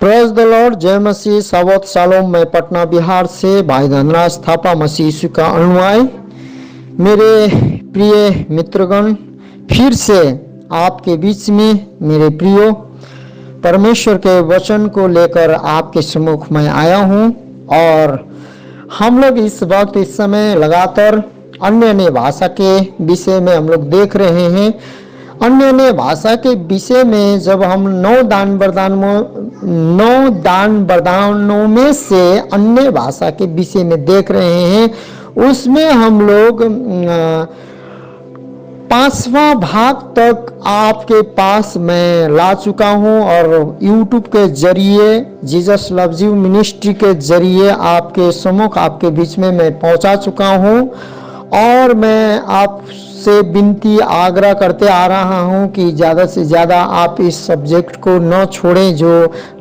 Praise the Lord, जय मसीह, सावत shalom. मैं पटना बिहार से भाई धनराज थापा मसीह यीशु का अनुयायी। मेरे प्रिय मित्रगण, फिर से आपके बीच में मेरे प्रियो परमेश्वर के वचन को लेकर आपके सम्मुख में आया हूँ। और हम लोग इस वक्त इस समय लगातार अन्य भाषा के विषय में हम लोग देख रहे हैं। अन्य भाषा के विषय में जब हम 9 दान वरदानों में से अन्य भाषा के विषय में देख रहे हैं, उसमें हम लोग 5वां भाग तक आपके पास मैं ला चुका हूं और YouTube के जरिए, जीसस लव्स यू मिनिस्ट्री के जरिए आपके सम्मुख, आपके बीच में मैं पहुंचा चुका हूं। और मैं आपसे विनती आग्रह करते आ रहा हूं कि ज़्यादा से ज़्यादा आप इस सब्जेक्ट को न छोड़ें, जो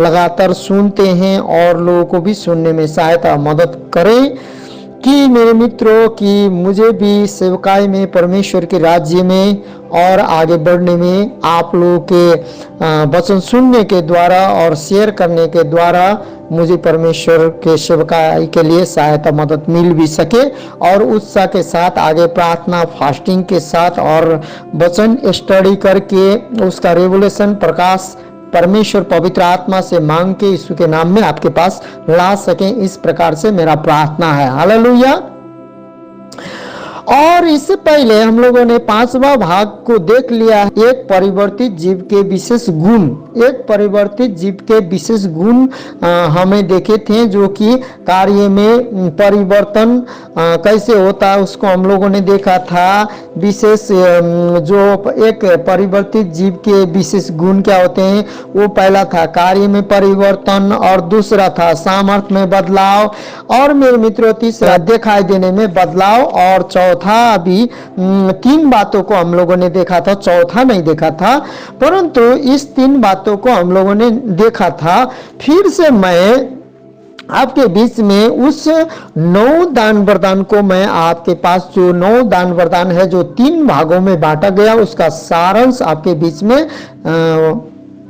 लगातार सुनते हैं, और लोगों को भी सुनने में सहायता मदद करें कि मेरे मित्रों कि मुझे भी सेवकाई में, परमेश्वर के राज्य में और आगे बढ़ने में आप लोगों के वचन सुनने के द्वारा और शेयर करने के द्वारा मुझे परमेश्वर के सेवकाई के लिए सहायता मदद मिल भी सके, और उत्साह के साथ आगे प्रार्थना फास्टिंग के साथ और वचन स्टडी करके उसका रेवोल्यूशन प्रकाश परमेश्वर पवित्र आत्मा से मांग के यीशु के नाम में आपके पास ला सकें। इस प्रकार से मेरा प्रार्थना है। हालेलुया। और इससे पहले हम लोगों ने 5वां भाग को देख लिया। एक परिवर्तित जीव के विशेष गुण, एक परिवर्तित जीव के विशेष गुण हमें देखे थे, जो कि कार्य में परिवर्तन कैसे होता है उसको हम लोगों ने देखा था। विशेष जो एक परिवर्तित जीव के विशेष गुण क्या होते हैं, वो पहला था कार्य में परिवर्तन, और दूसरा था सामर्थ्य में बदलाव, और मेरे मित्रों तीसरा दिखाई देने में बदलाव, और चौथा अभी 3 बातों को हम लोगों ने देखा था। चौथा नहीं देखा था, परंतु इस 3 बातों को हम लोगों ने देखा था। फिर से मैं आपके बीच में उस 9 दान वरदान को, मैं आपके पास जो 9 दान वरदान है जो 3 भागों में बांटा गया, उसका सारांश आपके बीच में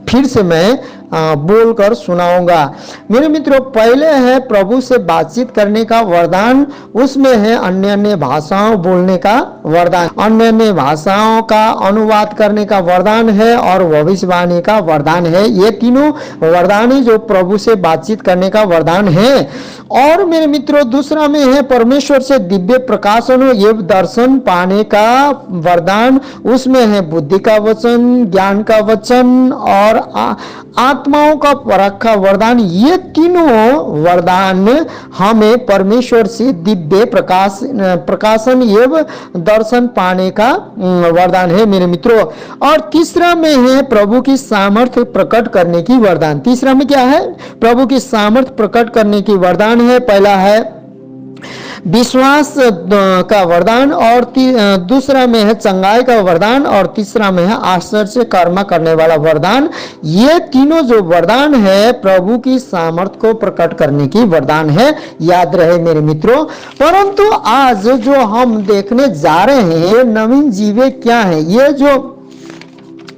फिर से मैं बोलकर सुनाऊंगा। मेरे मित्रों, पहले है प्रभु से बातचीत करने का वरदान, उसमें है अन्य भाषाओं बोलने का वरदान, अन्य भाषाओं का अनुवाद करने का वरदान है, और भविष्यवाणी का वरदान है। ये तीनों वरदान है जो प्रभु से बातचीत करने का वरदान है। और मेरे मित्रों, दूसरा में है परमेश्वर से दिव्य प्रकाशन एवं दर्शन पाने का वरदान, उसमें है बुद्धि का वचन, ज्ञान का वचन और आत्माओं का परख का वरदान। ये तीनों वरदान हमें परमेश्वर से दिव्य प्रकाशन एवं दर्शन पाने का वरदान है मेरे मित्रों। और तीसरा में है प्रभु की सामर्थ्य प्रकट करने की वरदान। तीसरा में क्या है? प्रभु की सामर्थ्य प्रकट करने की वरदान है। पहला है विश्वास का वरदान, और दूसरा में है चंगाई का वरदान, और तीसरा में है आश्चर्य से कर्म करने वाला वरदान। ये तीनों जो वरदान है प्रभु की सामर्थ्य को प्रकट करने की वरदान है, याद रहे मेरे मित्रों। परंतु आज जो हम देखने जा रहे हैं, ये नवीन जीवे क्या है? ये जो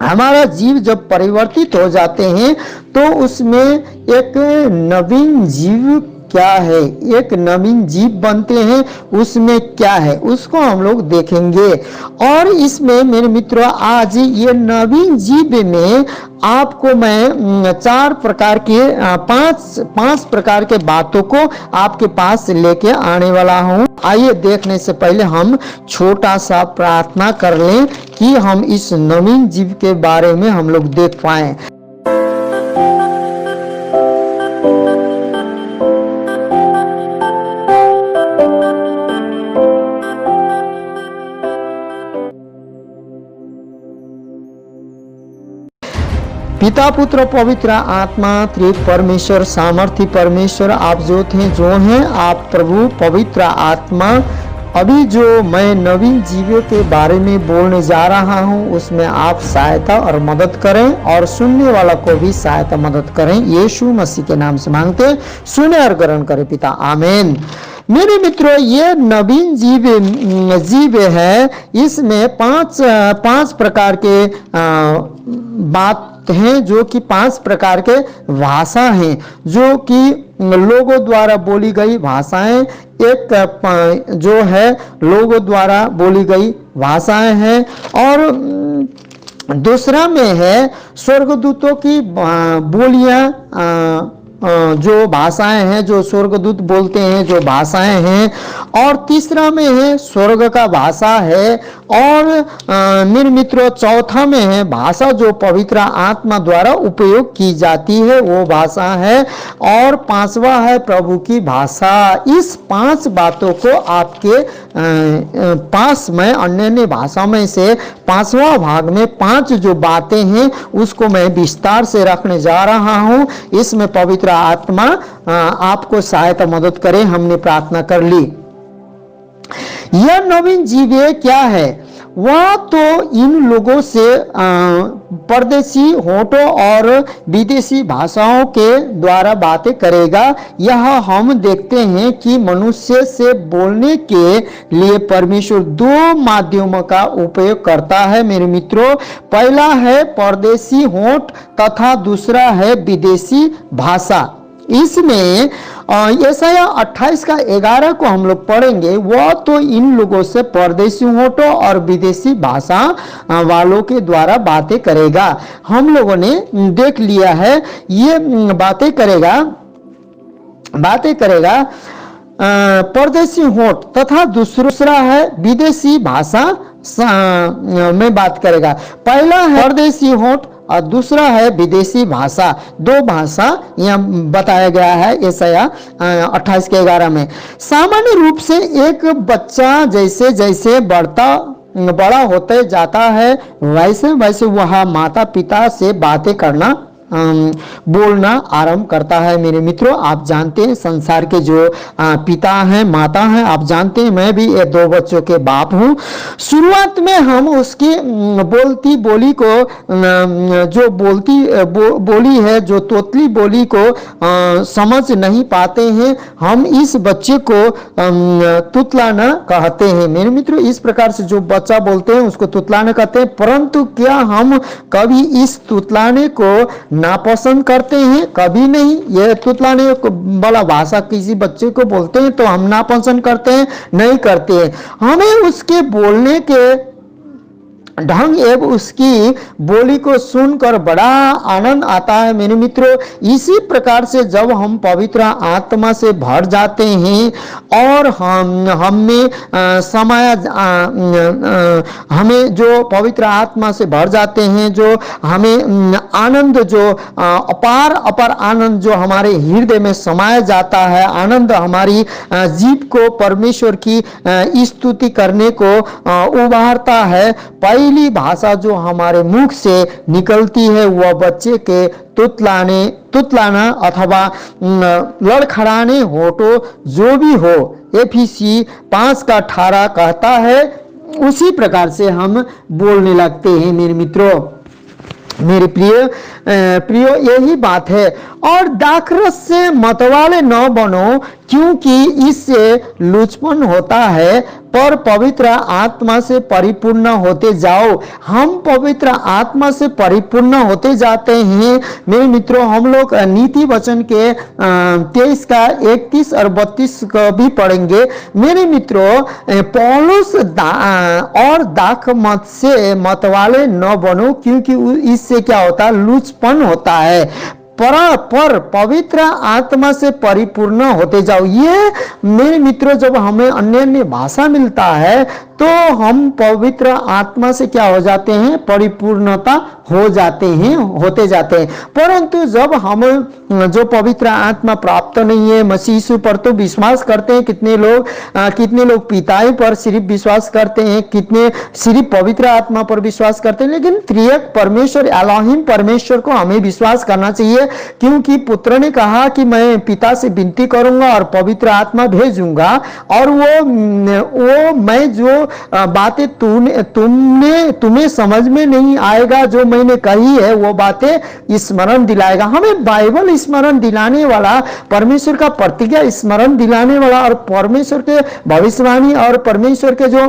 हमारा जीव जब परिवर्तित हो जाते हैं तो उसमें एक नवीन जीव क्या है, एक नवीन जीव बनते हैं, उसमें क्या है उसको हम लोग देखेंगे। और इसमें मेरे मित्रों, आज ये नवीन जीव में आपको मैं 4 प्रकार के 5 प्रकार के बातों को आपके पास लेके आने वाला हूँ। आइए देखने से पहले हम छोटा सा प्रार्थना कर लें कि हम इस नवीन जीव के बारे में हम लोग देख पाए। पिता पुत्र पवित्र आत्मा त्रिएक परमेश्वर, सामर्थी परमेश्वर, आप जो थे जो हैं, आप प्रभु पवित्र आत्मा, अभी जो मैं नवीन जीवों के बारे में बोलने जा रहा हूं उसमें आप सहायता और मदद करें, और सुनने वाला को भी सहायता मदद करें। यीशु मसीह के नाम से मांगते, सुने और ग्रहण करें पिता, आमीन। मेरे मित्रों, ये नवीन जीव है। इसमें 5 प्रकार के बात हैं, जो कि 5 प्रकार के भाषा हैं, जो कि लोगों द्वारा बोली गई भाषाएं, एक जो है लोगों द्वारा बोली गई भाषाएं हैं, और दूसरा में है स्वर्गदूतों की बोलियां, जो भाषाएं हैं, जो स्वर्गदूत बोलते हैं, जो भाषाएं हैं, और तीसरा में है स्वर्ग का भाषा है, और मेरे मित्रों चौथा में है भाषा जो पवित्र आत्मा द्वारा उपयोग की जाती है, वो भाषा है, और पांचवा है प्रभु की भाषा। इस 5 बातों को आपके पास में अन्य भाषा में से 5वां भाग में 5 जो बातें हैं उसको मैं विस्तार से रखने जा रहा हूं। इसमें पवित्र आत्मा आपको सहायता मदद करे। हमने प्रार्थना कर ली। यह नवीन जीव क्या है? वह तो इन लोगों से परदेशी होठों और विदेशी भाषाओं के द्वारा बातें करेगा। यह हम देखते हैं कि मनुष्य से बोलने के लिए परमेश्वर 2 माध्यमों का उपयोग करता है मेरे मित्रों। पहला है परदेशी होठ तथा दूसरा है विदेशी भाषा। इसमें यशाया 28 का 11 को हम लोग पढ़ेंगे। वह तो इन लोगों से परदेशी होठों और विदेशी भाषा वालों के द्वारा बातें करेगा। हम लोगों ने देख लिया है ये बातें करेगा परदेशी होठ तथा दूसरा है विदेशी भाषा में बात करेगा। पहला है परदेशी होठ और दूसरा है विदेशी भाषा। 2 भाषा यहाँ बताया गया है यशाया 28 के 11 में। सामान्य रूप से एक बच्चा जैसे जैसे बड़ा होते जाता है वैसे वैसे वह माता पिता से बातें करना बोलना आरंभ करता है मेरे मित्रों। आप जानते हैं संसार के जो पिता हैं, माता हैं, आप जानते हैं मैं भी ये 2 बच्चों के बाप हूं। शुरुआत में हम उसकी बोलती बोली को जो बोली है, जो तोतली बोली को समझ नहीं पाते हैं। हम इस बच्चे को तुतलाना कहते हैं मेरे मित्रों। इस प्रकार से जो बच्चा बोलते हैं उसको तुतलाना कहते हैं। परंतु क्या हम कभी इस तुतलाने को नापसंद करते हैं? कभी नहीं। ये तुतलाने वाला भाषा किसी बच्चे को बोलते हैं तो हम नापसंद करते हैं? नहीं करते हैं। हमें उसके बोलने के ढंग एवं उसकी बोली को सुनकर बड़ा आनंद आता है मेरे मित्रों। इसी प्रकार से जब हम पवित्र आत्मा से भर जाते हैं और हमें जो पवित्र आत्मा से भर जाते हैं, जो हमें आनंद, जो अपार आनंद जो हमारे हृदय में समाया जाता है, आनंद हमारी जीव को परमेश्वर की स्तुति करने को उभारता है। पहली भाषा जो हमारे मुख से निकलती है वह बच्चे के तुतलाना अथवा लड़खड़ाने होठों जो भी हो, एफिसी 5 का 18 कहता है। उसी प्रकार से हम बोलने लगते हैं मेरे मित्रों। मेरे प्रियो यही बात है। और दाखरस से मतवाले न बनो, क्योंकि इससे लुचपन होता है, पर पवित्र आत्मा से परिपूर्ण होते जाओ। हम पवित्र आत्मा से परिपूर्ण होते जाते हैं मेरे मित्रों। हम लोग नीति वचन के 23 का 31 और 32 को भी पढ़ेंगे मेरे मित्रों। पौलुस और दाख मत से मतवाले न बनो, क्योंकि इससे क्या होता है? लुचपन होता है। पर पवित्र आत्मा से परिपूर्ण होते जाओ। ये मेरे मित्रों जब हमें अन्य भाषा मिलता है तो हम पवित्र आत्मा से क्या हो जाते हैं? परिपूर्णता होते जाते हैं। परंतु जब हम जो पवित्र आत्मा प्राप्त नहीं है, मसीह यीशु पर तो विश्वास करते हैं। कितने लोग पिताई पर सिर्फ विश्वास करते हैं, कितने सिर्फ पवित्र आत्मा पर विश्वास करते हैं। लेकिन त्रिएक परमेश्वर एलोहिम परमेश्वर को हमें विश्वास करना चाहिए, क्योंकि पुत्र ने कहा कि मैं पिता से विनती करूंगा और पवित्र आत्मा भेजूंगा, और वो मैं जो बातें तुम्हें समझ में नहीं आएगा, जो मैंने कही है वो बातें स्मरण दिलाएगा। हमें बाइबल स्मरण दिलाने वाला, परमेश्वर का प्रतिज्ञा स्मरण दिलाने वाला, और परमेश्वर के भविष्यवाणी और परमेश्वर के जो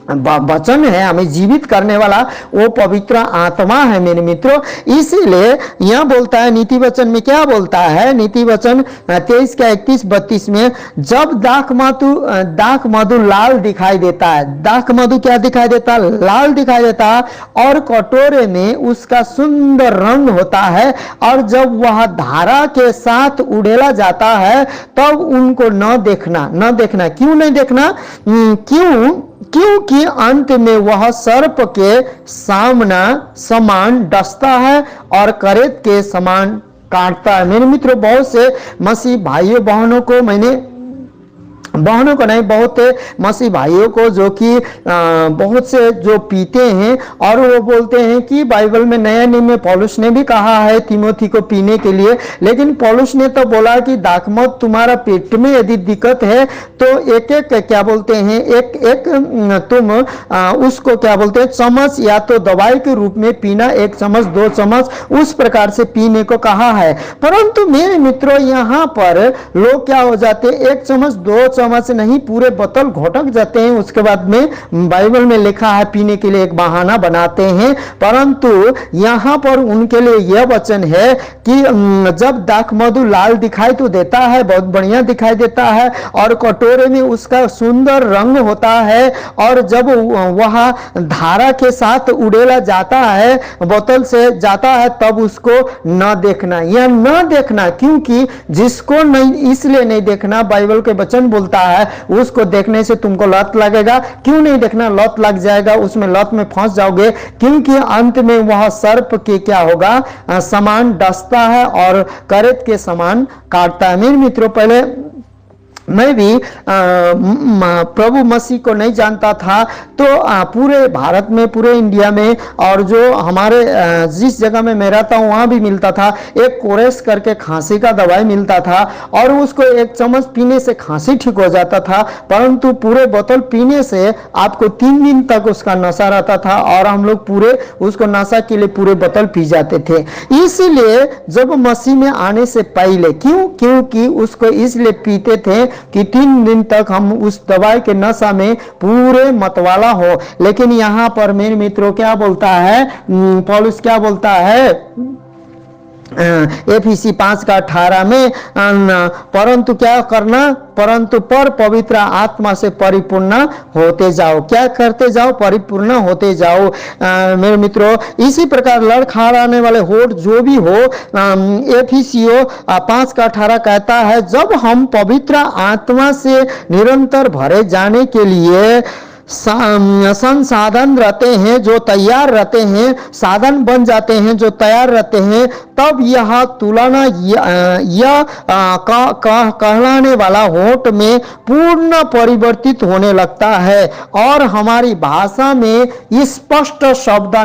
वचन है, हमें जीवित करने वाला वो पवित्र आत्मा है मेरे मित्रों। इसीलिए यह बोलता है नीति वचन में, क्या बोलता है नीति वचन 23 का 31-32 में, जब दाख मधु लाल दिखाई देता है, दाख मधु क्या दिखाई देता है, लाल दिखाई देता है, और कटोरे में उसका सुंदर रंग होता है, और जब वह धारा के साथ उड़ेला जाता है तब उनको न देखना। क्यों नहीं देखना? क्योंकि अंत में वह सर्प के समान डसता है और करेत के समान काटता है। मेरे मित्रों, बहुत से मसीह भाइयों बहनों को बहुत मसीह भाइयों को जो कि बहुत से जो पीते हैं, और वो बोलते हैं कि बाइबल में नया नियम में पौलुस ने भी कहा है तीमोथी को पीने के लिए, लेकिन पौलुस ने तो बोला कि दाखमध तुम्हारा पेट में यदि दिक्कत है तो एक क्या बोलते हैं, एक तुम उसको क्या बोलते हैं, चम्मच या तो दवाई के रूप में पीना, 1 चम्मच 2 चम्मच उस प्रकार से पीने को कहा है। परंतु मेरे मित्रों, यहाँ पर लोग क्या हो जाते, 1 चम्मच 2 चम्मच नहीं, पूरे बोतल घोटक जाते हैं। उसके बाद में बाइबल में लिखा है पीने के लिए एक बहाना बनाते हैं। परंतु यहां पर उनके लिए यह वचन है कि जब दाख मधु लाल दिखाई तो देता है, बहुत बढ़िया दिखाई देता है, और कटोरे में उसका सुंदर रंग होता है, और जब वह धारा के साथ उड़ेला जाता है, बोतल से जाता है, तब उसको न देखना। यह न देखना क्योंकि जिसको नहीं, इसलिए नहीं देखना, बाइबल के वचन बोलता है उसको देखने से तुमको लत लगेगा। क्यों नहीं देखना? लत लग जाएगा, उसमें लत में फंस जाओगे, क्योंकि अंत में वह सर्प के क्या होगा, समान डसता है और करेत के समान काटता है। मेरे मित्रों, पहले मैं भी प्रभु मसीह को नहीं जानता था, तो पूरे भारत में, पूरे इंडिया में, और जो हमारे जिस जगह में मैं रहता हूँ वहाँ भी मिलता था, एक कोरेस करके खांसी का दवाई मिलता था, और उसको 1 चम्मच पीने से खांसी ठीक हो जाता था। परंतु पूरे बोतल पीने से आपको 3 दिन तक उसका नशा रहता था, और हम लोग पूरे उसको नशा के लिए पूरे बोतल पी जाते थे। इसीलिए जब मसीह में आने से पहले, क्योंकि उसको इसलिए पीते थे कि 3 दिन तक हम उस दवाई के नशा में पूरे मतवाला हो। लेकिन यहाँ पर मेरे मित्रों क्या बोलता है पौलुस, क्या बोलता है एफिसी 5:18 में, परंतु क्या करना, परंतु पर पवित्र आत्मा से परिपूर्ण होते जाओ। क्या करते जाओ? परिपूर्ण होते जाओ। मेरे मित्रों, इसी प्रकार लड़खड़ाने वाले होठ जो भी हो, एफिसियों 5:18 कहता है, जब हम पवित्र आत्मा से निरंतर भरे जाने के लिए संसाधन रहते हैं, जो तैयार रहते हैं, साधन बन जाते हैं जो तैयार रहते हैं, तब यह तुलना यह कहलाने वाला होठ में पूर्ण परिवर्तित होने लगता है, और हमारी भाषा में स्पष्ट शब्द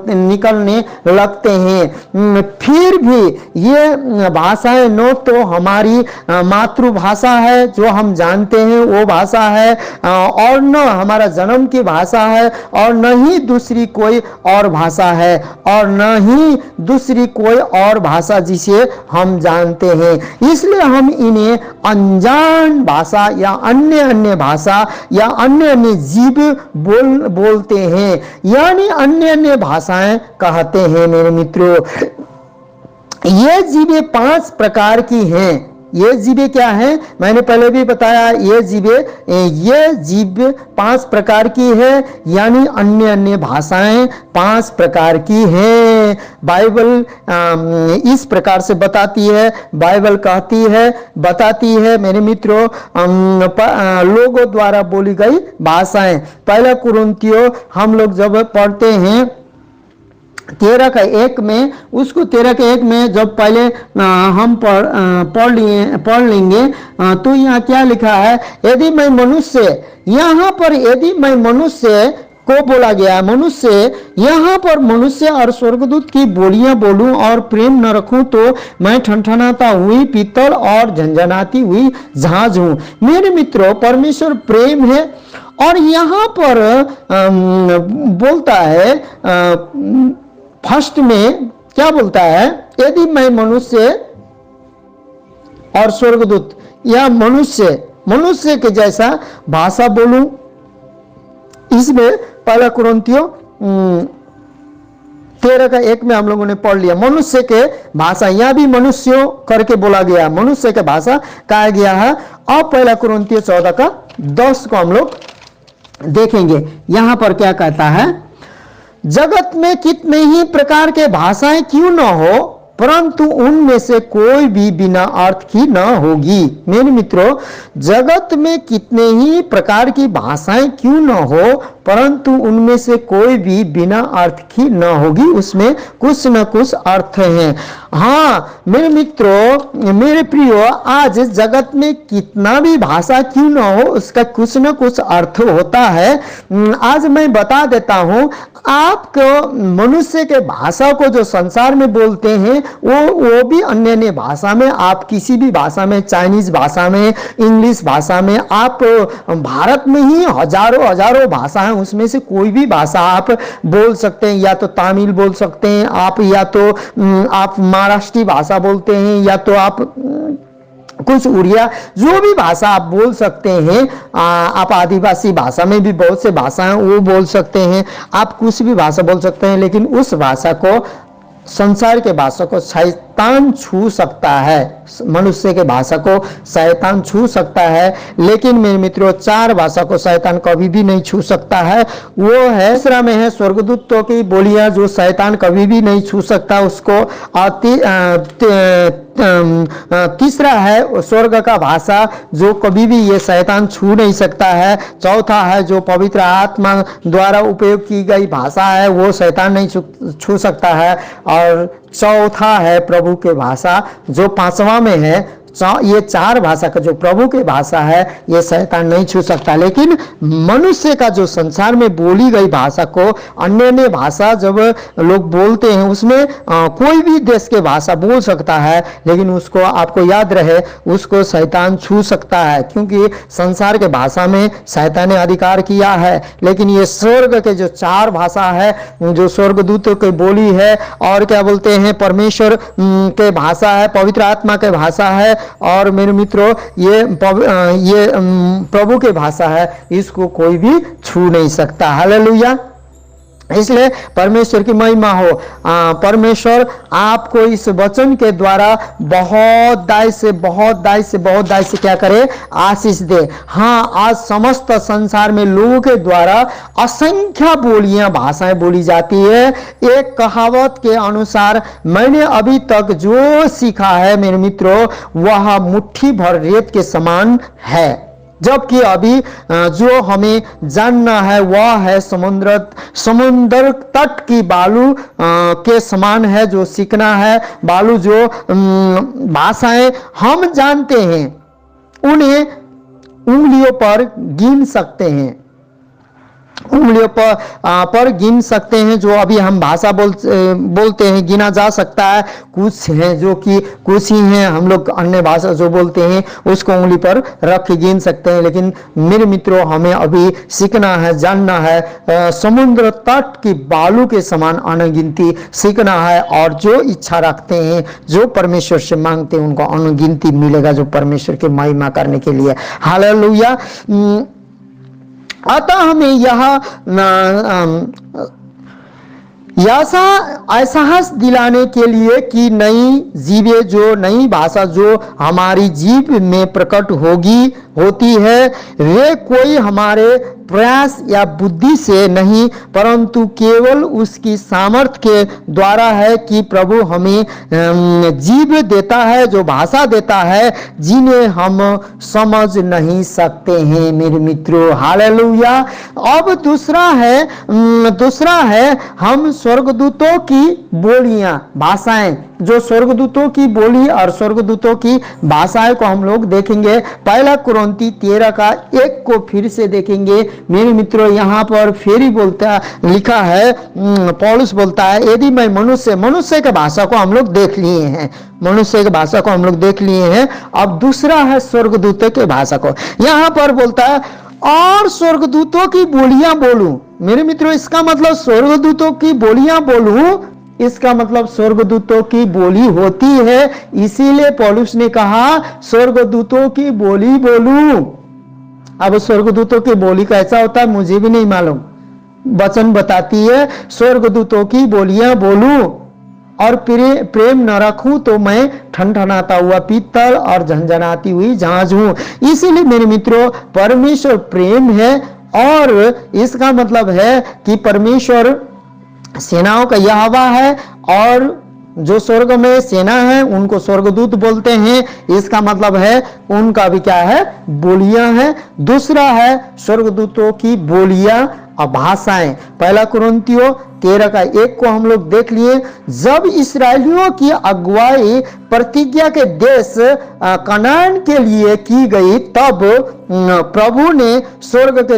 निकलने लगते हैं। फिर भी ये भाषाएं न तो हमारी मातृभाषा है जो हम जानते हैं वो भाषा है, और न हमारा जन्म की भाषा है, और न ही दूसरी कोई और भाषा है, और न ही दूसरी कोई और भाषा जिसे हम जानते हैं। इसलिए हम इन्हें अनजान भाषा या अन्य भाषा या अन्य जीव बोलते हैं, यानी अन्य भाषाएं कहते हैं। मेरे मित्रों, ये जीवें 5 प्रकार की हैं। ये जीवें क्या हैं? मैंने पहले भी बताया, ये जीव 5 प्रकार की है, यानी अन्य भाषाएं 5 प्रकार की हैं। बाइबल इस प्रकार से बताती है, बाइबल बताती है मेरे मित्रों, लोगों द्वारा बोली गई भाषाएं। पहला कुरिन्थियों हम लोग जब पढ़ते हैं 13:1 में, उसको 13:1 में जब पहले हम पढ़ लेंगे तो यहाँ क्या लिखा है, यदि मैं मनुष्य, यहाँ पर यदि मैं मनुष्य को बोला गया, मनुष्य, यहाँ पर मनुष्य और स्वर्गदूत की बोलियां बोलूं और प्रेम न रखूं तो मैं ठनठनाता हुई पीतल और झंझनाती हुई जहाज हूं। मेरे मित्रों, परमेश्वर प्रेम है, और यहाँ पर बोलता है फर्स्ट में क्या बोलता है, यदि मैं मनुष्य और स्वर्गदूत या मनुष्य के जैसा भाषा बोलूं, इसमें पहला कुरिन्थियों 13:1 में हम लोगों ने पढ़ लिया। मनुष्य के भाषा, यहाँ भी मनुष्यों करके बोला गया, मनुष्य के भाषा कहा गया है। अब पहला कुरिन्थियों 14:10 को हम लोग देखेंगे। यहाँ पर क्या कहता है, जगत में कितने ही प्रकार के भाषाएं क्यों न हो, परंतु उनमें से कोई भी बिना अर्थ की न होगी। मेरे मित्रों, जगत में कितने ही प्रकार की भाषाएं क्यों न हो, परंतु उनमें से कोई भी बिना अर्थ की न होगी। उसमें कुछ न कुछ अर्थ हैं। हाँ मेरे मित्रों, मेरे प्रियो, आज जगत में कितना भी भाषा क्यों न हो, उसका कुछ न कुछ अर्थ होता है। आज मैं बता देता हूं, आपको मनुष्य के भाषा को जो संसार में बोलते हैं वो भी अन्य अन्य भाषा में, आप किसी भी भाषा में, चाइनीज भाषा में, इंग्लिश भाषा में, आप भारत में ही हजारों भाषा हैं, उसमें से कोई भी भाषा आप बोल सकते हैं। या तो तमिल बोल सकते हैं आप, या तो आप महाराष्ट्री भाषा बोलते हैं, या तो आप कुछ उड़िया, जो भी भाषा आप बोल सकते हैं। आप आदिवासी भाषा में भी बहुत से भाषा हैं वो बोल सकते हैं। आप कुछ भी भाषा बोल सकते हैं, लेकिन उस भाषा को, संसार के भाषा को शैतान छू सकता है। मनुष्य के भाषा को शैतान छू सकता है, लेकिन मेरे मित्रों, चार भाषा को शैतान कभी भी नहीं छू सकता है। वो है, तीसरा में है स्वर्गदूतों की बोलियां, जो शैतान कभी भी नहीं छू सकता उसको। तीसरा है स्वर्ग का भाषा, जो कभी भी ये शैतान छू नहीं सकता है। चौथा है जो पवित्र आत्मा द्वारा उपयोग की गई भाषा है, वो शैतान नहीं छू सकता है। और चौथा है प्रभु के भाषा, जो पांचवा में है। ये चार भाषा का जो प्रभु की भाषा है, ये शैतान नहीं छू सकता। लेकिन मनुष्य का जो संसार में बोली गई भाषा को, अन्य अन्य भाषा जब लोग बोलते हैं, उसमें कोई भी देश के भाषा बोल सकता है, लेकिन उसको, आपको याद रहे, उसको शैतान छू सकता है, क्योंकि संसार के भाषा में शैतान ने अधिकार किया है। लेकिन ये स्वर्ग के जो चार भाषा है, जो स्वर्गदूतों की बोली है, और क्या बोलते हैं, परमेश्वर के भाषा है, पवित्र आत्मा के भाषा है, और मेरे मित्रों, ये प्रभु की भाषा है, इसको कोई भी छू नहीं सकता। हालेलुया। इसलिए परमेश्वर की महिमा हो। परमेश्वर आपको इस वचन के द्वारा बहुत दाई से क्या करे, आशीष दे। हाँ, आज समस्त संसार में लोगों के द्वारा असंख्य बोलियां, भाषाएं बोली जाती है। एक कहावत के अनुसार मैंने अभी तक जो सीखा है मेरे मित्रों, वह मुट्ठी भर रेत के समान है। जबकि अभी जो हमें जानना है वह है समुद्र तट की बालू के समान है। जो सीखना है, बालू जो भाषाएं हम जानते हैं, उन्हें उंगलियों पर गिन सकते हैं, उंगलियों पर गिन सकते हैं। जो अभी हम भाषा बोलते हैं, गिना जा सकता है। कुछ हैं जो कि कुछ ही हैं, हम लोग अन्य भाषा जो बोलते हैं उसको उंगली पर रख के गिन सकते हैं। लेकिन मेरे मित्रों, हमें अभी सीखना है, जानना है, समुद्र तट की बालू के समान अनगिनती सीखना है। और जो इच्छा रखते हैं, जो परमेश्वर से मांगते हैं, उनको अनगिनती मिलेगा, जो परमेश्वर की महिमा करने के लिए। हालेलुया। अतः हमें यह एहसास दिलाने के लिए कि नई जीवें, जो नई भाषा जो हमारी जीव में प्रकट होती है, वे कोई हमारे प्रयास या बुद्धि से नहीं, परंतु केवल उसकी सामर्थ्य के द्वारा है कि प्रभु हमें जीव देता है, जो भाषा देता है, जिन्हें हम समझ नहीं सकते हैं मेरे मित्रों। हालेलुया। अब दूसरा है हम स्वर्गदूतों की बोलियां, भाषाएं, जो स्वर्गदूतों की बोली और स्वर्गदूतों की भाषाएं को हम लोग देखेंगे। पहला कुरिन्थी 13:1 को फिर से देखेंगे मेरे मित्रों। यहाँ पर फिर ही लिखा है, पौलुस बोलता है, यदि मैं मनुष्य के भाषा को हम लोग देख लिए हैं, मनुष्य की भाषा को हम लोग देख लिए हैं। अब दूसरा है स्वर्गदूतों के भाषा को। यहाँ पर बोलता है, और स्वर्गदूतों की बोलियां बोलूं। मेरे मित्रों, इसका मतलब स्वर्गदूतों की बोलियां बोलूं, इसका मतलब स्वर्गदूतों की बोली होती है। इसीलिए पौलुस ने कहा स्वर्गदूतों की बोली बोलूं। अब स्वर्गदूतों की बोली कैसा होता है मुझे भी नहीं मालूम, वचन बताती है, स्वर्गदूतों की बोलियां बोलूं और प्रेम न रखूं तो मैं ठनठनाता हुआ पीतल और झंझनाती हुई झांझ हूं। इसीलिए मेरे मित्रों, परमेश्वर प्रेम है और इसका मतलब है कि परमेश्वर सेनाओं का यहोवा है और जो स्वर्ग में सेना है उनको स्वर्गदूत बोलते हैं। इसका मतलब है उनका भी क्या है, बोलियां हैं। दूसरा है स्वर्गदूतों की बोलियां और भाषाएं। पहला कुरिन्थियों 13:1 को हम लोग देख लिए। जब इस्राएलियों की अगुवाई प्रतिज्ञा के देश कनान के लिए की गई, तब प्रभु ने स्वर्ग के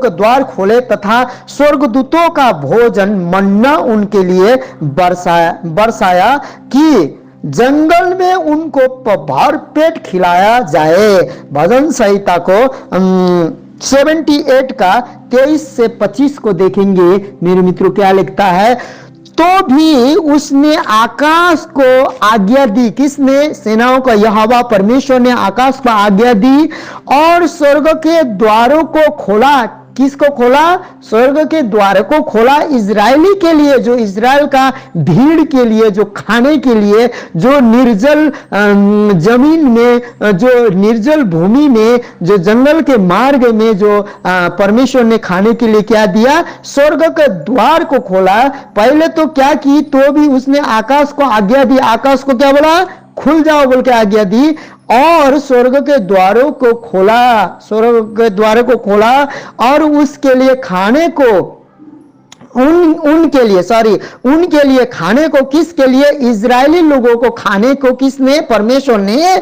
द्वार खोले तथा स्वर्गदूतों का भोजन मन्ना उनके लिए बरसाया कि जंगल में उनको भर पेट खिलाया जाए। भजन संहिता को 78 का 23 से 25 को देखेंगे मेरे मित्रों, क्या लिखता है, तो भी उसने आकाश को आज्ञा दी। किसने? सेनाओं का यहोवा परमेश्वर ने आकाश को आज्ञा दी और स्वर्ग के द्वारों को खोला। किसको खोला? स्वर्ग के द्वार को खोला इजरायली के लिए, जो इजराइल का भीड़ के लिए, जो खाने के लिए, जो निर्जल जमीन में, जो निर्जल भूमि में, जो जंगल के मार्ग में जो परमेश्वर ने खाने के लिए क्या दिया? स्वर्ग के द्वार को खोला। पहले तो क्या की, तो भी उसने आकाश को आज्ञा दी। आकाश को क्या बोला? खुल जाओ बोल के आज्ञा दी और स्वर्ग के द्वारों को खोला, स्वर्ग के द्वारों को खोला और उसके लिए खाने को उनके लिए खाने को, किसके लिए? इजरायली लोगों को खाने को किसने? परमेश्वर ने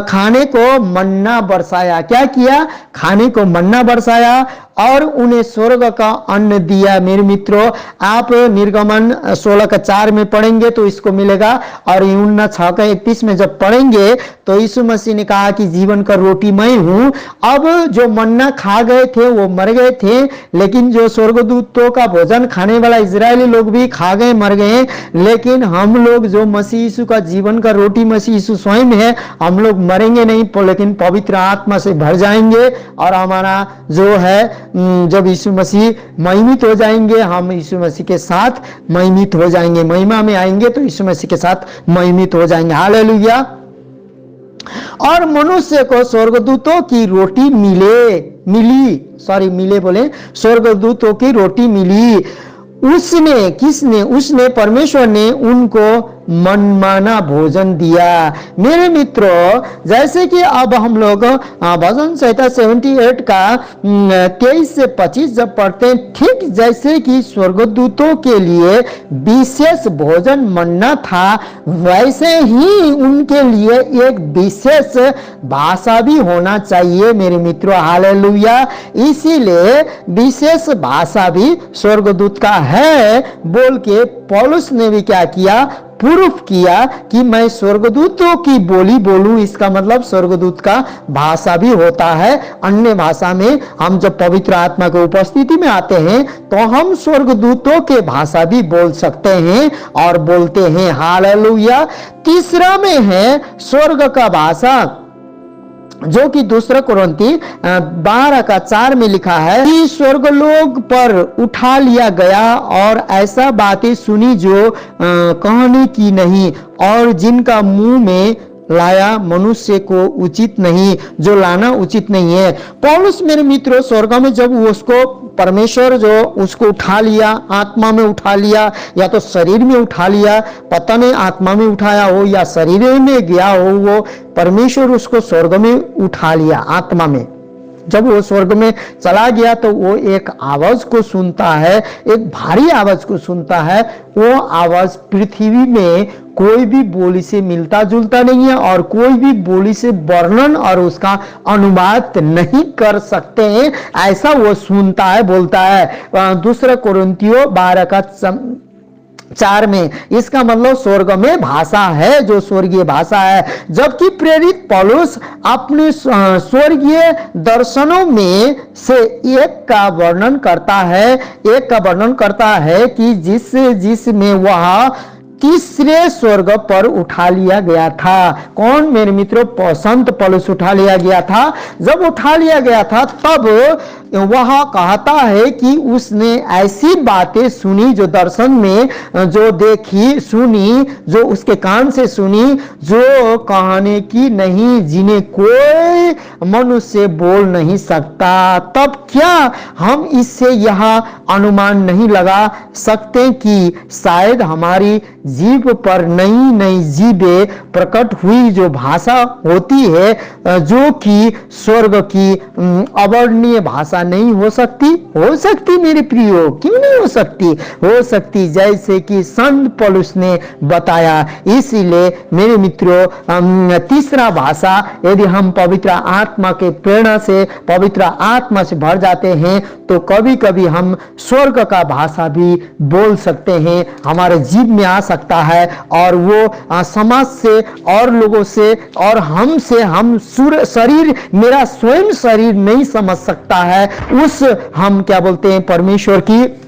खाने को मन्ना बरसाया। क्या किया? खाने को मन्ना बरसाया और उन्हें स्वर्ग का अन्न दिया। मेरे मित्रों, आप निर्गमन 16:4 में पढ़ेंगे तो इसको मिलेगा और यूहन्ना 6:31 में जब पढ़ेंगे तो यीशु मसीह ने कहा कि जीवन का रोटी मैं हूं। अब जो मन्ना खा गए थे वो मर गए थे, लेकिन जो स्वर्गदूतों का भोजन खाने वाला इजरायली लोग भी खा गए, मर गए, लेकिन हम लोग जो मसीह यीशु का जीवन का रोटी मसीह यीशु स्वयं है, हम लोग मरेंगे नहीं लेकिन पवित्र आत्मा से भर जाएंगे और हमारा जो है जब यीशु मसीह महिमित हो जाएंगे, हम यीशु मसीह के साथ महिमित हो जाएंगे, महिमा में आएंगे तो यीशु मसीह के साथ महिमित हो जाएंगे। हालेलुया। और मनुष्य को स्वर्गदूतों की रोटी स्वर्गदूतों की रोटी मिली। उसने परमेश्वर ने उनको मनमाना भोजन दिया। मेरे मित्रों, जैसे कि अब हम लोग भजन संहिता 78 का 23 से 25 जब पढ़ते हैं, ठीक जैसे कि स्वर्गदूतों के लिए विशेष भोजन मन्ना था, वैसे ही उनके लिए एक विशेष भाषा भी होना चाहिए मेरे मित्रों। हालेलुया। इसीलिए विशेष भाषा भी स्वर्गदूत का है बोल के पौलुस ने भी क्या किया? प्रूफ किया कि मैं स्वर्गदूतों की बोली बोलूं। इसका मतलब स्वर्गदूत का भाषा भी होता है। अन्य भाषा में हम जब पवित्र आत्मा की उपस्थिति में आते हैं तो हम स्वर्गदूतों के भाषा भी बोल सकते हैं और बोलते हैं। हालेलुया। तीसरा में है स्वर्ग का भाषा, जो कि 2 कुरिन्थी 12:4 में लिखा है कि स्वर्गलोक पर उठा लिया गया और ऐसा बातें सुनी जो कहने की नहीं और जिनका मुंह में लाया मनुष्य को उचित नहीं, जो लाना उचित नहीं है। पौलुस मेरे मित्रों, स्वर्ग में जब उसको परमेश्वर जो उसको उठा लिया, आत्मा में उठा लिया या तो शरीर में उठा लिया, पता नहीं आत्मा में उठाया हो या शरीर में गया हो, वो परमेश्वर उसको स्वर्ग में उठा लिया आत्मा में। जब वो स्वर्ग में चला गया तो वो एक आवाज को सुनता है, एक भारी आवाज को सुनता है। वो आवाज पृथ्वी में कोई भी बोली से मिलता जुलता नहीं है और कोई भी बोली से वर्णन और उसका अनुवाद नहीं कर सकते हैं, ऐसा वो सुनता है, बोलता है। 2 कुरिन्थियों 12:4 में इसका मतलब स्वर्ग में भाषा है, जो स्वर्गीय भाषा है। जबकि प्रेरित पौलुस अपने स्वर्गीय दर्शनों में से एक का वर्णन करता है कि जिसमें वह तीसरे स्वर्ग पर उठा लिया गया था। कौन मेरे मित्रों? संत पौलुस उठा लिया गया था। जब उठा लिया गया था तब वह कहता है कि उसने ऐसी बातें सुनी, जो दर्शन में जो देखी सुनी, जो उसके कान से सुनी, जो कहने की नहीं, जिन्हें कोई मनुष्य बोल नहीं सकता। तब क्या हम इससे यह अनुमान नहीं लगा सकते कि शायद हमारी जीभ पर नई नई जीभें प्रकट हुई, जो भाषा होती है, जो कि स्वर्ग की अवर्णनीय भाषा नहीं हो सकती? हो सकती मेरे प्रियो, क्यों नहीं हो सकती? हो सकती, जैसे कि संत पौलुस ने बताया। इसीलिए मेरे मित्रों, तीसरा भाषा, यदि हम पवित्र आत्मा के प्रेरणा से, पवित्र आत्मा से भर जाते हैं, तो कभी कभी हम स्वर्ग का भाषा भी बोल सकते हैं, हमारे जीभ में आ सकता है, और वो समाज से और लोगों से और हमसे, हम शरीर, मेरा स्वयं शरीर नहीं समझ सकता है उस, हम क्या बोलते हैं, परमेश्वर की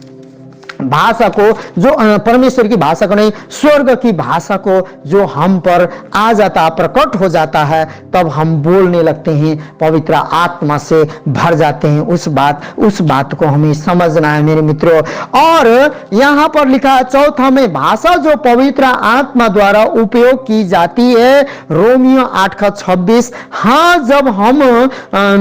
भाषा को, जो परमेश्वर की भाषा को नहीं, स्वर्ग की भाषा को जो हम पर आ जाता, प्रकट हो जाता है, तब हम बोलने लगते हैं, पवित्र आत्मा से भर जाते हैं। उस बात को हमें समझना है मेरे मित्रों। और यहां पर लिखा है चौथा में, भाषा जो पवित्र आत्मा द्वारा उपयोग की जाती है, रोमियो 8:26। हाँ, जब हम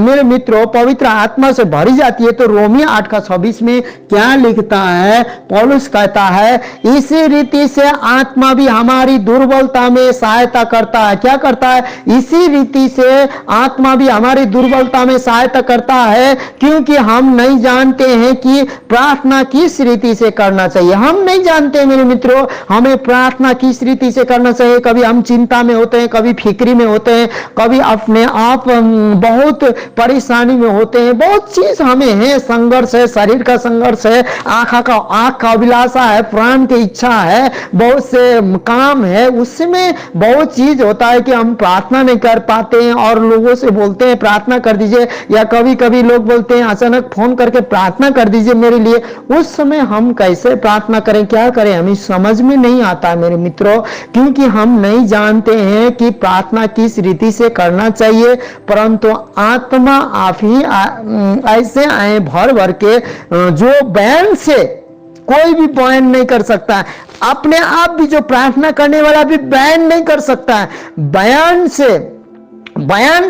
मेरे मित्रों पवित्र आत्मा से भरी जाती है, तो रोमियो 8:26 में क्या लिखता है? पौलुस कहता है, इसी रीति से आत्मा भी हमारी दुर्बलता में सहायता करता है। क्या करता है? इसी रीति से आत्मा भी हमारी दुर्बलता में सहायता करता है, क्योंकि हम नहीं जानते हैं कि प्रार्थना किस रीति से करना चाहिए। हम नहीं जानते मेरे मित्रों, हमें प्रार्थना किस रीति से करना चाहिए। कभी हम चिंता में होते हैं, कभी फिक्री में होते हैं, कभी अपने आप बहुत परेशानी में होते हैं, बहुत चीज हमें है, संघर्ष है, शरीर का संघर्ष है, आंख का अभिलाषा है, प्राण की इच्छा है, बहुत से काम है, उसमें बहुत चीज होता है कि हम प्रार्थना नहीं कर पाते हैं, और लोगों से बोलते हैं प्रार्थना कर दीजिए, या कभी कभी लोग बोलते हैं अचानक फोन करके प्रार्थना कर दीजिए मेरे लिए। उस समय हम कैसे प्रार्थना करें, क्या करें, हमें समझ में नहीं आता मेरे मित्रों, क्योंकि हम नहीं जानते हैं कि प्रार्थना किस रीति से करना चाहिए। परंतु आत्मा आप ही ऐसे आए भर भर के, जो बयान से कोई भी बयान नहीं कर सकता है, अपने आप भी जो प्रार्थना करने वाला भी बयान नहीं कर सकता है, बयान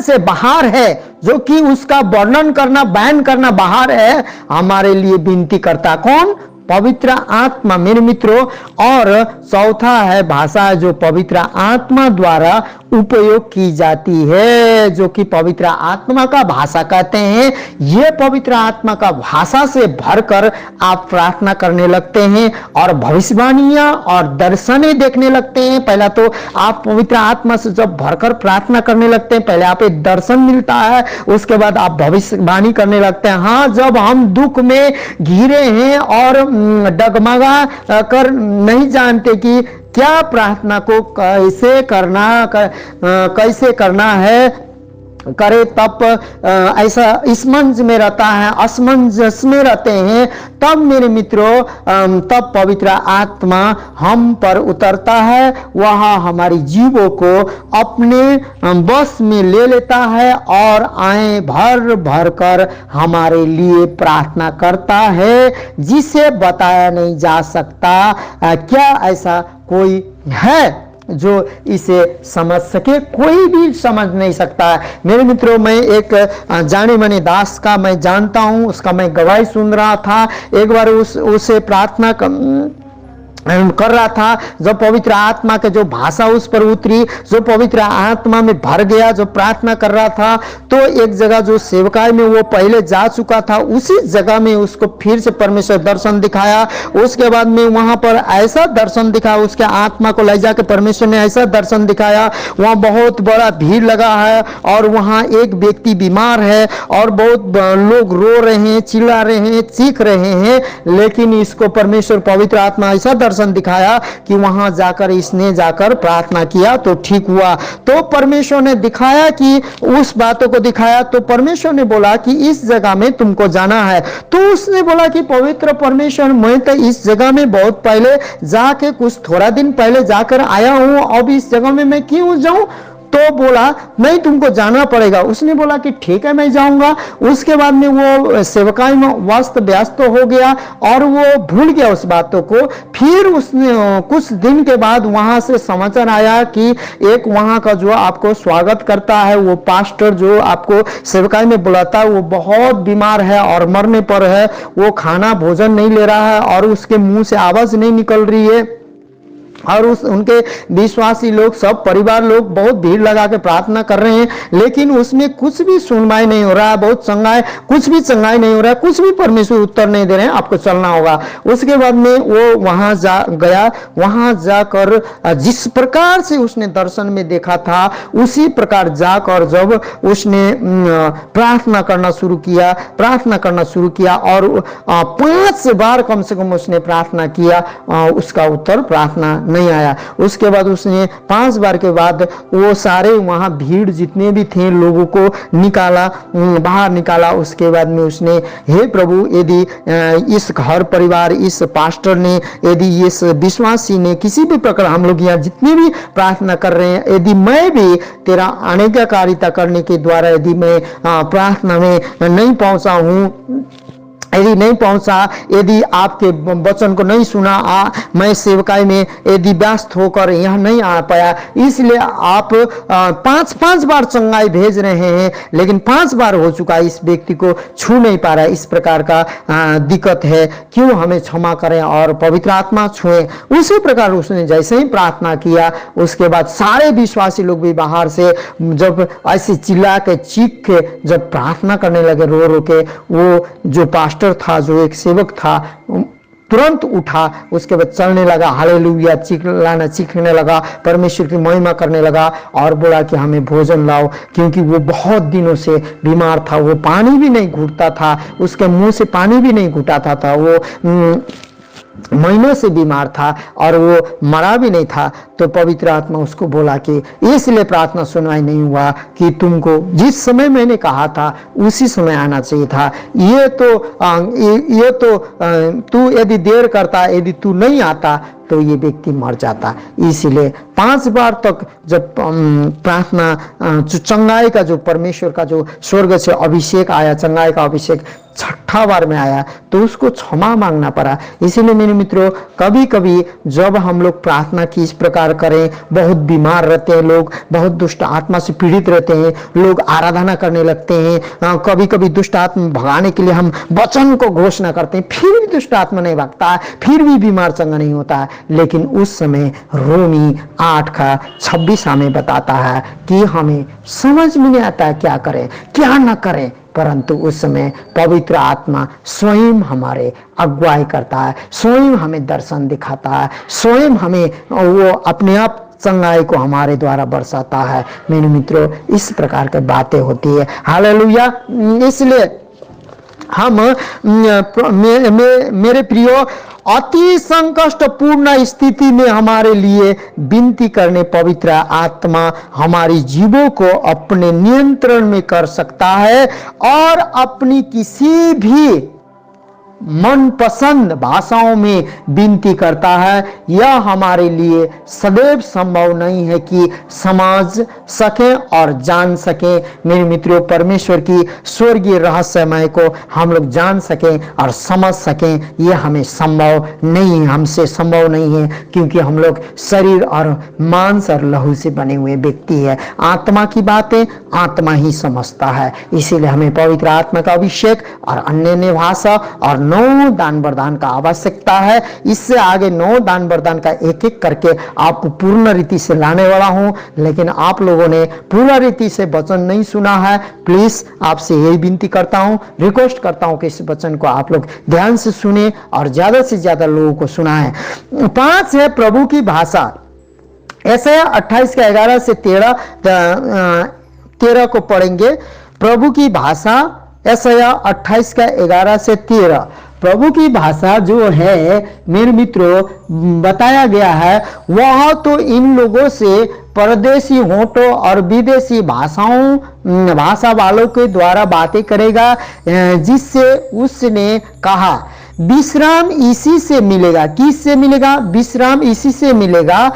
से बाहर है, जो कि उसका वर्णन करना, बयान करना बाहर है, हमारे लिए विनती करता कौन? पवित्र आत्मा मेरे मित्रों। और चौथा है भाषा जो पवित्र आत्मा द्वारा उपयोग की जाती है, जो कि पवित्र आत्मा का भाषा कहते हैं। यह पवित्र आत्मा का भाषा से भरकर आप प्रार्थना करने लगते हैं और भविष्यवाणियां और दर्शनें देखने लगते हैं। पहला तो आप पवित्र आत्मा से जब भरकर प्रार्थना करने लगते हैं, पहले आप एक दर्शन मिलता है, उसके बाद आप भविष्यवाणी करने लगते हैं। हाँ, जब हम दुख में घिरे हैं और डगमगा कर नहीं जानते कि क्या प्रार्थना को कैसे करना है करे, तब ऐसा असमंजस में रहता है, असमंजस में रहते हैं, तब मेरे मित्रों तब पवित्र आत्मा हम पर उतरता है, वह हमारी जीवों को अपने बस में ले लेता है और आए भर भर कर हमारे लिए प्रार्थना करता है, जिसे बताया नहीं जा सकता। क्या ऐसा कोई है जो इसे समझ सके? कोई भी समझ नहीं सकता है मेरे मित्रों। मैं एक जाने माने दास का मैं जानता हूं, उसका मैं गवाही सुन रहा था। एक बार उसे प्रार्थना कर रहा था, जब पवित्र आत्मा के जो भाषा उस पर उतरी, जो पवित्र आत्मा में भर गया, जो प्रार्थना कर रहा था, तो एक जगह जो सेवकाई में वो पहले जा चुका था, उसी जगह में उसको फिर से परमेश्वर दर्शन दिखाया। उसके बाद में वहां पर ऐसा दर्शन दिखाया, उसके आत्मा को ले जाकर परमेश्वर ने ऐसा दर्शन दिखाया, वहां बहुत बड़ा भीड़ लगा है और वहां एक व्यक्ति बीमार है और बहुत लोग रो रहे हैं, चिल्ला रहे हैं, चीख रहे हैं, लेकिन इसको परमेश्वर पवित्र आत्मा ऐसा दर्शन दिखाया कि वहां जाकर इसने जाकर प्रार्थना किया तो ठीक हुआ। तो परमेश्वर ने दिखाया कि उस बातों को दिखाया, तो परमेश्वर ने बोला कि इस जगह में तुमको जाना है। तो उसने बोला कि पवित्र परमेश्वर, मैं तो इस जगह में बहुत पहले जाके कुछ थोड़ा दिन पहले जाकर आया हूं, अब इस जगह में मैं क्यों जाऊं? तो बोला नहीं, तुमको जाना पड़ेगा। उसने बोला कि ठीक है मैं जाऊंगा। उसके बाद में वो सेवकाई में व्यस्त व्यस्त हो गया और वो भूल गया उस बातों को। फिर उसने कुछ दिन के बाद वहां से समाचार आया कि एक वहां का जो आपको स्वागत करता है, वो पास्टर जो आपको सेवकाई में बुलाता है, वो बहुत बीमार है और मरने पर है। वो खाना भोजन नहीं ले रहा है और उसके मुंह से आवाज नहीं निकल रही है। और उनके विश्वासी लोग, सब परिवार लोग बहुत भीड़ लगा के प्रार्थना कर रहे हैं, लेकिन उसमें कुछ भी सुनवाई नहीं हो रहा है। बहुत चंगाई, कुछ भी चंगाई नहीं हो रहा है, कुछ भी परमेश्वर उत्तर नहीं दे रहे हैं, आपको चलना होगा। उसके बाद में वो वहां जा गया। वहां जाकर जिस प्रकार से उसने दर्शन में देखा था उसी प्रकार जाकर जब उसने प्रार्थना करना शुरू किया और 5 बार कम से कम उसने प्रार्थना किया, उसका उत्तर प्रार्थना नहीं आया। उसके बाद उसने 5 बार के बाद वो सारे वहां भीड़ जितने भी थे लोगों को निकाला, बाहर निकाला। उसके बाद में उसने, हे प्रभु, यदि इस घर परिवार, इस पास्टर ने, यदि इस विश्वासी ने, किसी भी प्रकार हम लोग यहाँ जितने भी प्रार्थना कर रहे हैं, यदि मैं भी तेरा आज्ञाकारिता करने के द्वारा यदि मैं प्रार्थना में नहीं पहुंचा हूं, यदि नहीं पहुंचा, यदि आपके वचन को नहीं सुना, मैं सेवकाई में यदि व्यस्त होकर यहाँ नहीं आ पाया, इसलिए आप 5 बार चंगाई भेज रहे हैं, लेकिन 5 बार हो चुका, इस व्यक्ति को छू नहीं पा रहा है, इस प्रकार का दिक्कत है, क्यों हमें क्षमा करें और पवित्र आत्मा छुए। उसी प्रकार उसने जैसे ही प्रार्थना किया, उसके बाद सारे विश्वासी लोग भी बाहर से जब ऐसे चिल्ला के चीख के जब प्रार्थना करने लगे रो रो के, वो जो पास्टर था, जो एक सेवक था, तुरंत उठा। उसके बाद चलने लगा, हालेलुया चिल्लाना, चीखने लगा, परमेश्वर की महिमा करने लगा और बोला कि हमें भोजन लाओ, क्योंकि वो बहुत दिनों से बीमार था। वो पानी भी नहीं घुटता था, उसके मुंह से पानी भी नहीं घुटाता था। वो महीनों से बीमार था और वो मरा भी नहीं था। तो पवित्र आत्मा उसको बोला कि इसलिए प्रार्थना सुनवाई नहीं हुआ कि तुमको जिस समय मैंने कहा था उसी समय आना चाहिए था। ये तो तू यदि देर करता, यदि तू नहीं आता तो ये व्यक्ति मर जाता। इसीलिए 5 बार तक जब प्रार्थना, जो चंगाई का, जो परमेश्वर का जो स्वर्ग से अभिषेक आया, चंगाई का अभिषेक 6ठा बार में आया, तो उसको क्षमा मांगना पड़ा। इसीलिए मेरे मित्रों, कभी कभी जब हम लोग प्रार्थना की इस प्रकार करें, बहुत बीमार रहते हैं लोग, बहुत दुष्ट आत्मा से पीड़ित रहते हैं लोग, आराधना करने लगते हैं, कभी कभी दुष्ट आत्मा भगाने के लिए हम वचन को घोषणा करते हैं, फिर भी दुष्ट आत्मा नहीं भागता है, फिर भी बीमार चंगा नहीं होता है। लेकिन उस समय रोमी 8:26 हमें बताता है कि हमें समझ में नहीं आता है क्या करें क्या ना करें, परंतु उस समय पवित्र आत्मा स्वयं हमारे अगुवाई करता है, स्वयं हमें दर्शन दिखाता है, स्वयं हमें वो अपने आप चंगाई को हमारे द्वारा बरसाता है। मेरे मित्रों, इस प्रकार की बातें होती है। हालेलुया। इसलिए हम मेरे प्रियो, अति संकटपूर्ण स्थिति में हमारे लिए विनती करने पवित्र आत्मा हमारी जीवों को अपने नियंत्रण में कर सकता है और अपनी किसी भी मनपसंद भाषाओं में विनती करता है। यह हमारे लिए सदैव संभव नहीं है कि समझ सके और जान सके। मेरे मित्रों, परमेश्वर की स्वर्गीय रहस्यमय को हम लोग जान सकें और समझ सकें, यह हमें संभव नहीं है, हमसे संभव नहीं है, क्योंकि हम लोग शरीर और मांस और लहू से बने हुए व्यक्ति है। आत्मा की बातें आत्मा ही समझता है। इसीलिए हमें पवित्र आत्मा का अभिषेक और अन्य भाषा और 9 दान वरदान का आवश्यकता है। इससे आगे 9 दान वरदान का एक एक करके आपको पूर्ण रीति से लाने वाला हूं, लेकिन आप लोगों ने पूर्ण रीति से वचन नहीं सुना है। प्लीज आपसे यही विनती करता हूं, रिक्वेस्ट करता हूं कि इस वचन को आप लोग ध्यान से सुने और ज्यादा से ज्यादा लोगों को सुनाएं। 5 है प्रभु की भाषा। ऐसा 28 का 11 से 13 को पढ़ेंगे। प्रभु की भाषा, ऐसा 28 का 11 से 13। प्रभु की भाषा जो है मेरे मित्रों, बताया गया है, वह तो इन लोगों से परदेशी होठों और विदेशी भाषा वालों के द्वारा बातें करेगा, जिससे उसने कहा विश्राम इसी से मिलेगा। किससे मिलेगा? विश्राम इसी से मिलेगा।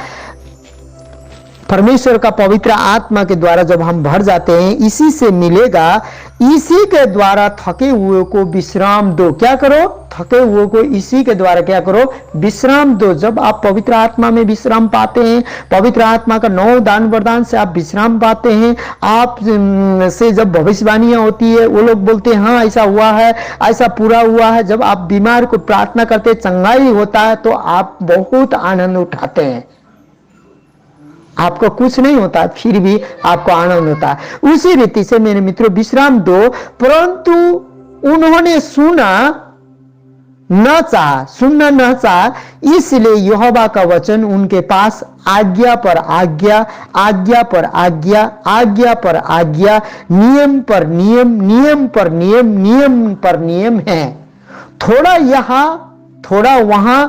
परमेश्वर का पवित्र आत्मा के द्वारा जब हम भर जाते हैं, इसी से मिलेगा। इसी के द्वारा थके हुए को विश्राम दो। क्या करो? थके हुए को इसी के द्वारा क्या करो? विश्राम दो। जब आप पवित्र आत्मा में विश्राम पाते हैं, पवित्र आत्मा का 9 दान वरदान से आप विश्राम पाते हैं, आप से जब भविष्यवाणियां होती है, वो लोग बोलते हैं हाँ ऐसा हुआ है, ऐसा पूरा हुआ है। जब आप बीमार को प्रार्थना करते चंगाई होता है, तो आप बहुत आनंद उठाते हैं। आपको कुछ नहीं होता, फिर भी आपको आनंद होता है। उसी रीति से मेरे मित्रों, विश्राम दो। परंतु उन्होंने सुनना न चाहा, इसलिए यहोवा का वचन उनके पास आज्ञा पर आज्ञा, आज्ञा पर आज्ञा, आज्ञा पर आज्ञा, नियम पर नियम, नियम पर नियम, नियम पर नियम है। थोड़ा यहां थोड़ा वहां,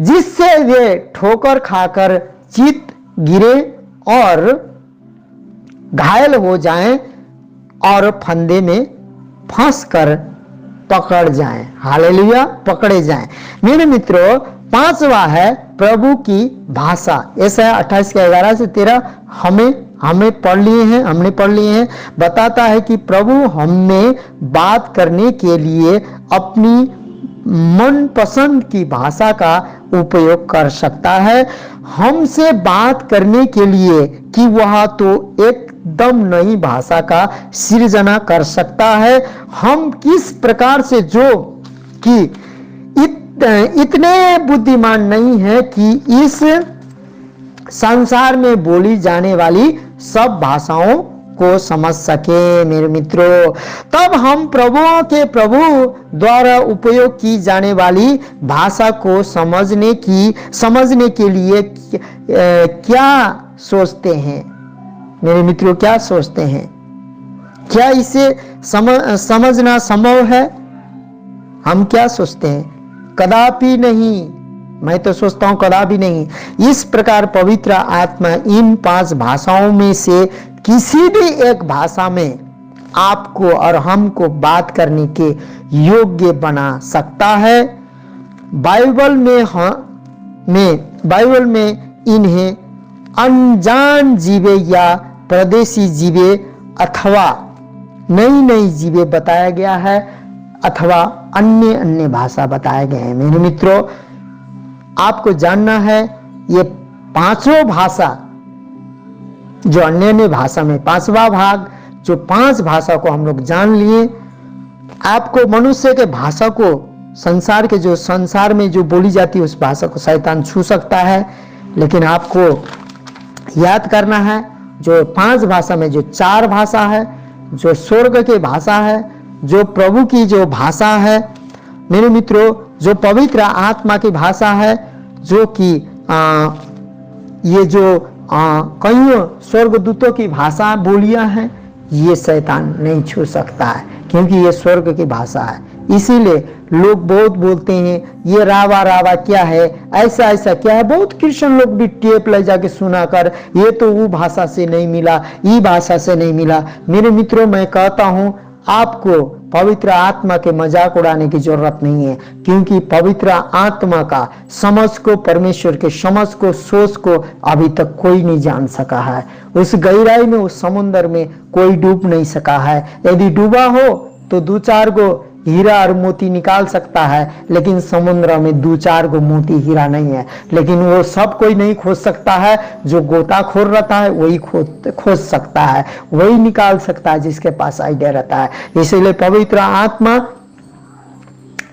जिससे वे ठोकर खाकर चित गिरे और घायल हो जाएं और फंदे में फंसकर पकड़ जाएं। हालेलुया, पकड़े जाएं। मेरे मित्रों, 5वां है प्रभु की भाषा। ऐसा 28 के 11 से 13 हमने पढ़ लिए हैं। बताता है कि प्रभु हमें बात करने के लिए अपनी मनपसंद की भाषा का उपयोग कर सकता है। हमसे बात करने के लिए कि वह तो एकदम नई भाषा का सृजना कर सकता है। हम किस प्रकार से, जो कि इतने बुद्धिमान नहीं है कि इस संसार में बोली जाने वाली सब भाषाओं को समझ सके। मेरे मित्रों, तब हम प्रभु द्वारा उपयोग की जाने वाली भाषा को समझने के लिए क्या सोचते हैं? मेरे मित्रों, क्या सोचते हैं? क्या इसे समझना संभव है? हम क्या सोचते हैं? कदापि नहीं। मैं तो सोचता हूं कदापि नहीं। इस प्रकार पवित्र आत्मा इन 5 भाषाओं में से किसी भी एक भाषा में आपको और हमको बात करने के योग्य बना सकता है। बाइबल में इन्हें अनजान जीवे या परदेशी जीवे अथवा नई जीवे बताया गया है, अथवा अन्य भाषा बताए गए हैं। मेरे मित्रों, आपको जानना है, ये 5 भाषा जो अन्य भाषा में 5वां भाग, जो 5 भाषा को हम लोग जान लिए। आपको मनुष्य के भाषा को, संसार में जो बोली जाती है उस भाषा को शैतान छू सकता है, लेकिन आपको याद करना है जो 5 भाषा में जो 4 भाषा है, जो स्वर्ग की भाषा है, जो प्रभु की जो भाषा है, मेरे मित्रों, जो पवित्र आत्मा की भाषा है, जो कि ये जो कई स्वर्गदूतों की भाषा बोलियां हैं, ये शैतान नहीं छू सकता है, क्योंकि ये स्वर्ग की भाषा है। इसीलिए लोग बहुत बोलते हैं ये रावा क्या है, ऐसा क्या है। बहुत क्रिश्चियन लोग भी टेप ले जाके सुना कर, ये तो वो भाषा से नहीं मिला, ये भाषा से नहीं मिला। मेरे मित्रों, मैं कहता हूं आपको पवित्र आत्मा के मजाक उड़ाने की जरूरत नहीं है, क्योंकि पवित्र आत्मा का समझ को, परमेश्वर के समझ को, सोच को अभी तक कोई नहीं जान सका है। उस गहराई में, उस समुद्र में कोई डूब नहीं सका है। यदि डूबा हो तो 2-4 गो हीरा और मोती निकाल सकता है, लेकिन समुद्र में 2-4 गो मोती हीरा नहीं है। लेकिन वो सब कोई नहीं खोज सकता है। जो गोताखोर रहता है वही खोज सकता है, वही निकाल सकता है जिसके पास आइडिया रहता है। इसीलिए पवित्र आत्मा,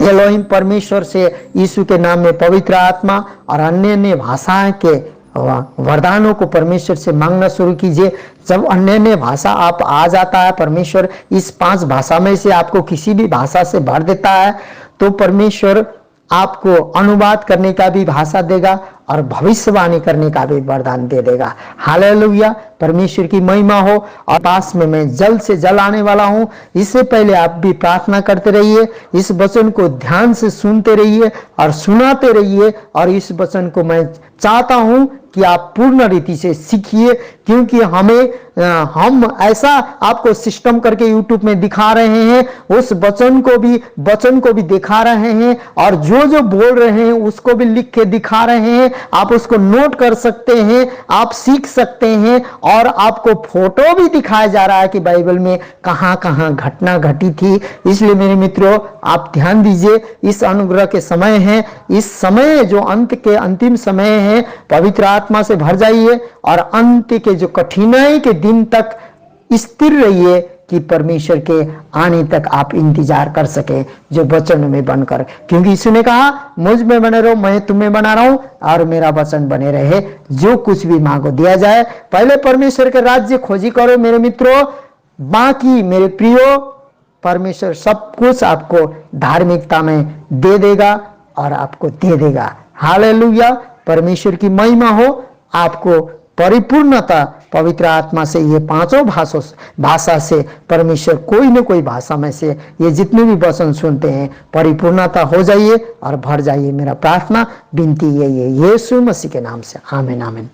एलोहिम परमेश्वर से यीशु के नाम में पवित्र आत्मा और अन्य भाषाएं के वरदानों को परमेश्वर से मांगना शुरू कीजिए। जब अन्य भाषा आप आ जाता है, परमेश्वर इस 5 भाषा में से आपको किसी भी भाषा से भर देता है, तो परमेश्वर आपको अनुवाद करने का भी भाषा देगा और भविष्यवाणी करने का भी वरदान दे देगा। हालेलुया, परमेश्वर की महिमा हो। और पास में मैं जल्द से जल्द आने वाला हूं। इससे पहले आप भी प्रार्थना करते रहिए, इस वचन को ध्यान से सुनते रहिए और सुनाते रहिए। और इस वचन को मैं चाहता हूं कि आप पूर्ण रीति से सीखिए, क्योंकि हम ऐसा आपको सिस्टम करके यूट्यूब में दिखा रहे हैं, उस वचन को भी दिखा रहे हैं, और जो बोल रहे हैं उसको भी लिख के दिखा रहे हैं। आप उसको नोट कर सकते हैं, आप सीख सकते हैं, और आपको फोटो भी दिखाया जा रहा है कि बाइबल में कहां कहां घटना घटी थी। इसलिए मेरे मित्रों, आप ध्यान दीजिए, इस अनुग्रह के समय है, इस समय जो अंत के अंतिम समय है, पवित्र आत्मा से भर जाइए और अंत के जो कठिनाई के दिन तक स्थिर रहिए कि परमेश्वर के आने तक आप इंतजार कर सके, जो वचन में बनकर, क्योंकि यीशु ने कहा मुझ में बने रहो, मैं तुम्हें बना रहा हूं और मेरा वचन बने रहे, जो कुछ भी मांगो दिया जाए। पहले परमेश्वर के राज्य खोजी करो मेरे मित्रों, बाकी मेरे प्रियो परमेश्वर सब कुछ आपको धार्मिकता में दे देगा और आपको दे देगा। हालेलुया, परमेश्वर की महिमा हो। आपको परिपूर्णता पवित्र आत्मा से, ये पांचों भाषा से परमेश्वर कोई न कोई भाषा में से ये जितने भी वचन सुनते हैं, परिपूर्णता हो जाइए और भर जाइए। मेरा प्रार्थना विनती यही है, यीशु मसीह के नाम से, आमीन आमीन।